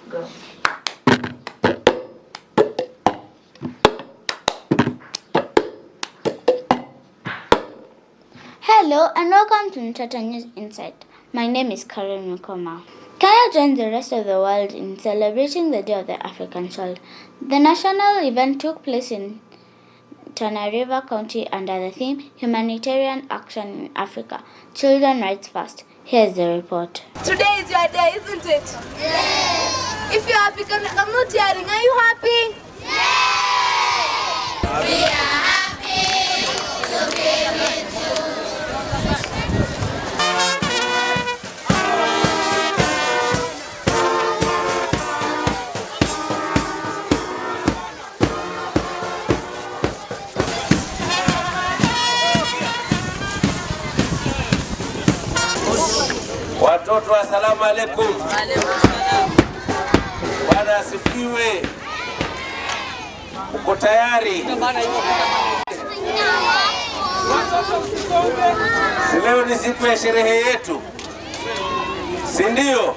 Go. Hello and welcome to Mtoto News Insight. My name is Karen Mukoma. Kenya joined the rest of the world in celebrating the Day of the African Child. The national event took place in Tana River County under the theme Humanitarian Action in Africa, Children Rights First. Here's the report. Today is your day, isn't it? Yes! If you're happy, I'm not hearing. Are you happy? Yes! We are happy to be with you. Watoto, asalamu alaikum. Bwana asifiwe. Uko tayari? Si leo ni siku ya sherehe yetu, si ndio?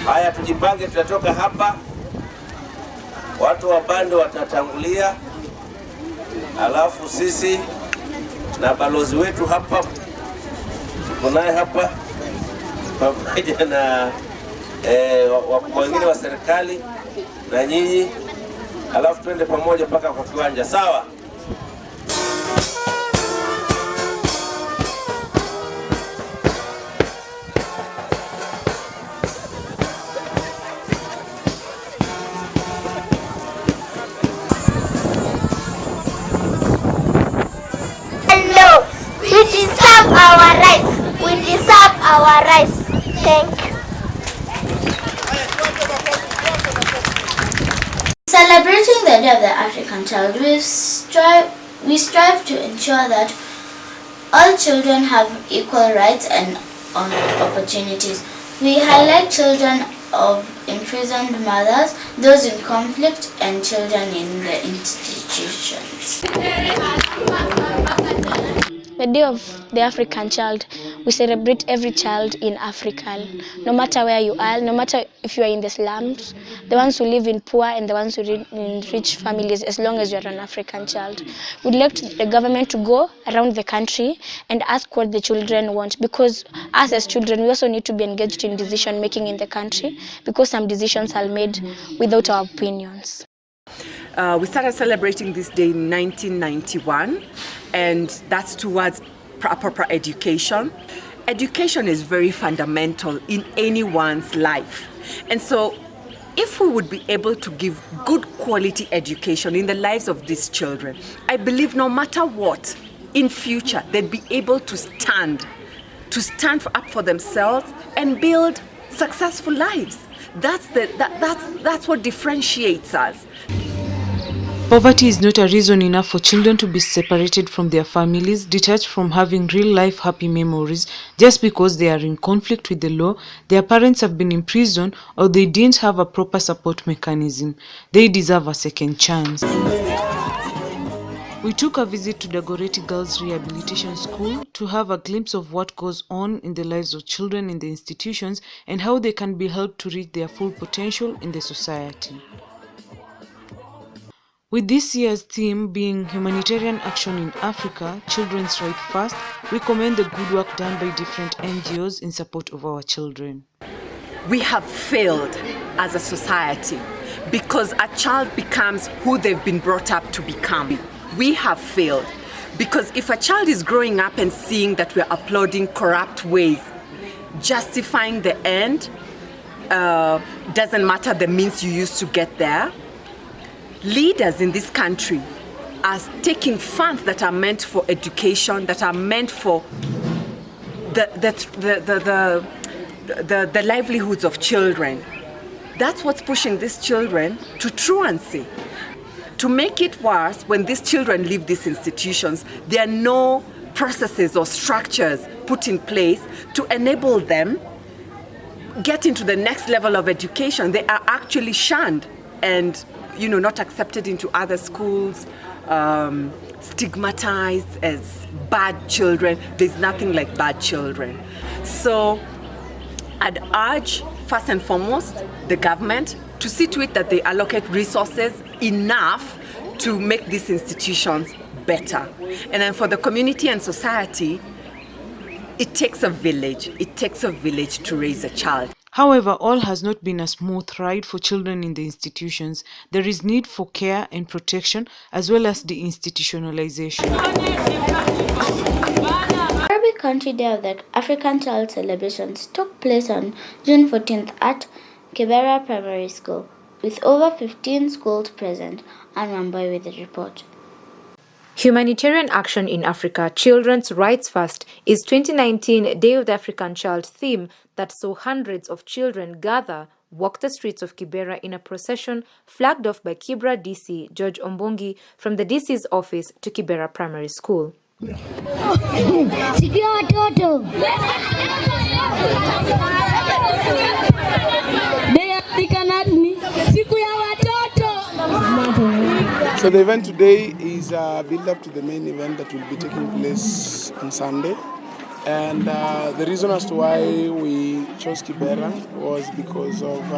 Haya, tujipange, tutatoka hapa. Watu wa bando watatangulia, alafu sisi na balozi wetu hapa tunaye hapa pamoja na wakubwa wengine wa serikali na nyinyi, alafu twende pamoja mpaka kwa kiwanja, sawa? Hello, we deserve our rights. We deserve our rights. Thank you. Celebrating the Day of the African Child, we strive to ensure that all children have equal rights and opportunities. We highlight children of imprisoned mothers, those in conflict, and children in the institutions. The Day of the African Child, we celebrate every child in Africa, no matter where you are, no matter if you are in the slums, the ones who live in poor and the ones who live in rich families, as long as you are an African child. We'd like the government to go around the country and ask what the children want, because us as children, we also need to be engaged in decision making in the country, because some decisions are made without our opinions. We started celebrating this day in 1991, and that's towards proper education. Education is very fundamental in anyone's life. And so if we would be able to give good quality education in the lives of these children, I believe no matter what, in future, they'd be able to stand up for themselves and build successful lives. That's what differentiates us. Poverty is not a reason enough for children to be separated from their families, detached from having real-life happy memories, just because they are in conflict with the law, their parents have been imprisoned, or they didn't have a proper support mechanism. They deserve a second chance. We took a visit to Dagoretti Girls Rehabilitation School to have a glimpse of what goes on in the lives of children in the institutions and how they can be helped to reach their full potential in the society. With this year's theme being Humanitarian Action in Africa, Children's Rights First, we commend the good work done by different NGOs in support of our children. We have failed as a society because a child becomes who they've been brought up to become. We have failed because if a child is growing up and seeing that we're applauding corrupt ways, justifying the end, doesn't matter the means you use to get there, leaders in this country are taking funds that are meant for education, that are meant for the livelihoods of children. That's what's pushing these children to truancy. To make it worse, when these children leave these institutions, there are no processes or structures put in place to enable them get into the next level of education. They are actually shunned and not accepted into other schools, stigmatized as bad children. There's nothing like bad children. So I'd urge first and foremost, the government to see to it that they allocate resources enough to make these institutions better. And then for the community and society, it takes a village. It takes a village to raise a child. However, all has not been a smooth ride for children in the institutions. There is need for care and protection as well as deinstitutionalization. Nairobi County Day of the African Child celebrations took place on June 14th at Kibera Primary School, with over 15 schools present, and Wamboi with the report. Humanitarian Action in Africa, Children's Rights First is 2019 Day of the African Child theme that saw hundreds of children gather, walk the streets of Kibera in a procession flagged off by Kibra DC George Ombongi from the DC's office to Kibera Primary School. So the event today is a build-up to the main event that will be taking place on Sunday. And the reason as to why we chose Kibera was because of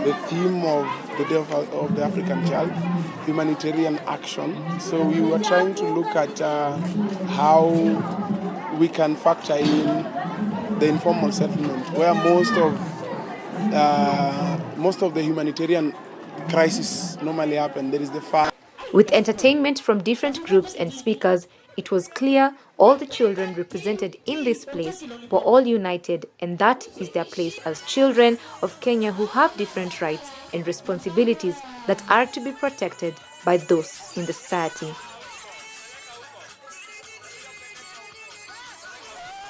the theme of the Day of the African Child, humanitarian action. So we were trying to look at how we can factor in the informal settlement, where most of the humanitarian crisis normally happen. There is the fire. With entertainment from different groups and speakers, it was clear all the children represented in this place were all united, and that is their place as children of Kenya who have different rights and responsibilities that are to be protected by those in the society.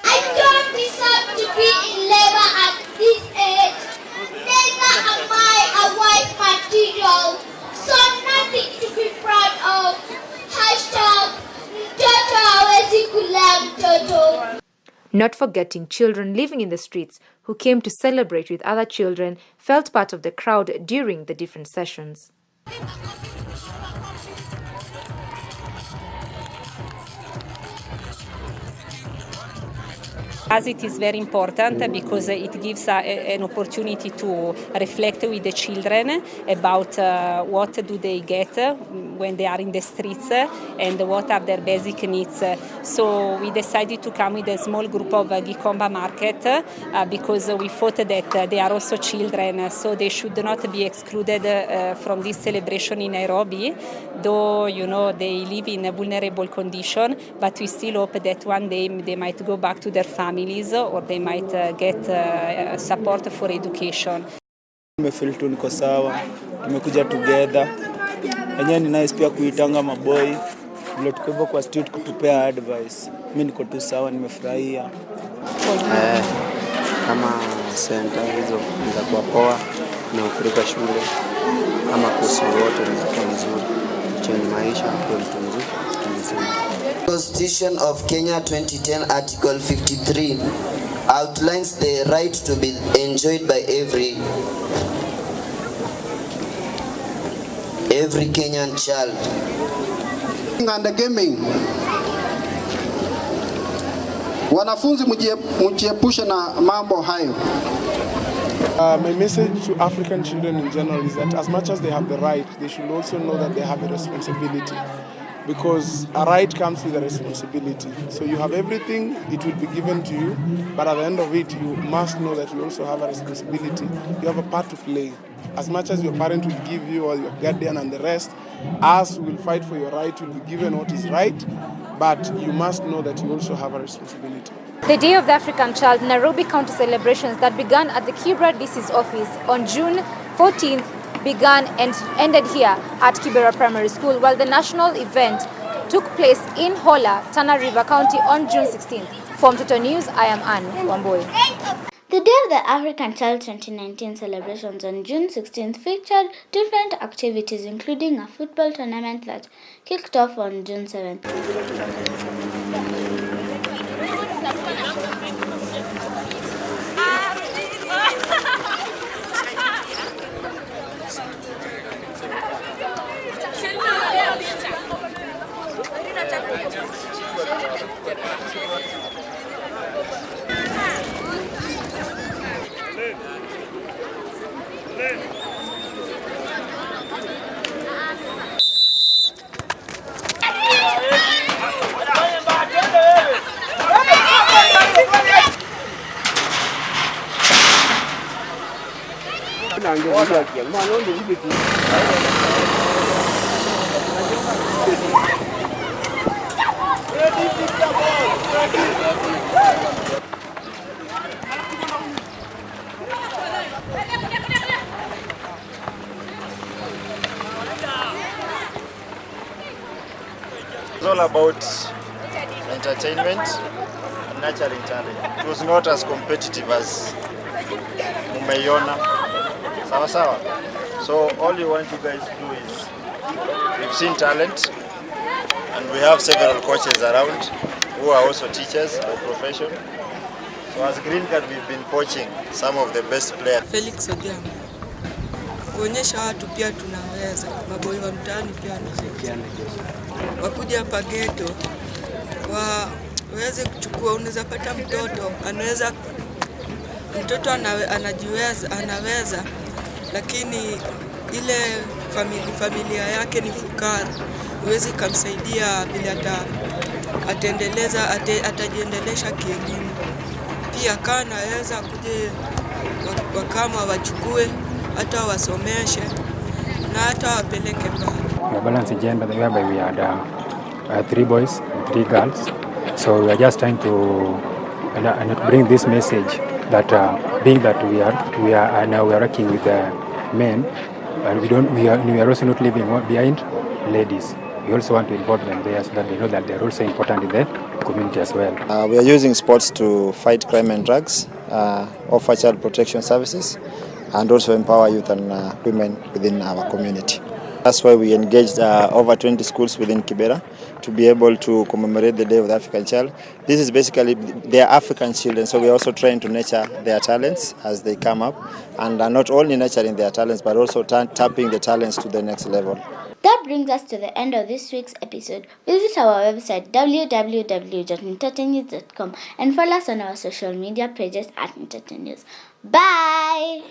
I don't deserve to be in labor at this age. Neither am I a white material, so nothing to be proud of. Mtoto hawezi kula mtoto. Not forgetting children living in the streets who came to celebrate with other children felt part of the crowd during the different sessions. As it is very important because it gives an opportunity to reflect with the children about what do they get when they are in the streets and what are their basic needs. So we decided to come with a small group of Gikomba market because we thought that they are also children, so they should not be excluded from this celebration in Nairobi, though they live in a vulnerable condition, but we still hope that one day they might go back to their families or they might get support for education. Nimefeel tu niko sawa, tumekuja together. Enyewe ni nice pia kuitanga maboy, vile tuko hivyo kwa street kutupea advice. Mimi niko tu sawa, nimefurahia. Kama center hizo za kwa poa na kupeleka shule kama kuhusu wote ni kitu nzuri. Chenye maisha kwa mtu mzuri. Constitution of Kenya 2010 Article 53 outlines the right to be enjoyed by every Kenyan child. And the gaming. Wanafunzi mjiepushe na mambo hayo. My message to African children in general is that as much as they have the right, they should also know that they have a responsibility. Because a right comes with a responsibility. So you have everything, it will be given to you, but at the end of it, you must know that you also have a responsibility. You have a part to play. As much as your parent will give you, or your guardian and the rest, us will fight for your right, will be given what is right, but you must know that you also have a responsibility. The Day of the African Child Nairobi County celebrations that began at the Kibra DC's office on June 14th began and ended here at Kibera Primary School, while the national event took place in Hola, Tana River County on June 16th. For Mtoto News, I am Anne Wamboi. The Day of the African Child 2019 celebrations on June 16th featured different activities, including a football tournament that kicked off on June 7th. It's all about entertainment and nurturing talent. It was not as competitive as Mumeiona. Sawa sawa. So all we want you guys to do is, we've seen talent and we have several coaches around who are also teachers by profession. So as Green Card we've been coaching some of the best players. Felix Odhiambo. Kuonyesha watu pia tunaweza. Maboi wa mtaani pia wanashirikiana. Wakuja hapa ghetto waweze kuchukua, unaweza pata mtoto anaweza lakini ile familia yake ni fukara, huwezi kumsaidia vile atajiendelesha kielimu. Pia kana anaweza kuje wakama wachukue hata wasomeshe na hata wapeleke mbali. We are balanced gender whereby we had 3 boys and 3 girls. So we are just trying to bring this message that being that we are working with men, and we are also not leaving behind ladies. We also want to involve them there so that they know that they are also important in the community as well. We are using sports to fight crime and drugs, offer child protection services, and also empower youth and women within our community. That's why we engaged over 20 schools within Kibera to be able to commemorate the Day of the African Child. This is basically, they are African children, so we are also trying to nurture their talents as they come up, and not only nurturing their talents, but also tapping the talents to the next level. That brings us to the end of this week's episode. Visit our website www.mtotonews.com and follow us on our social media pages at Mtoto News. Bye!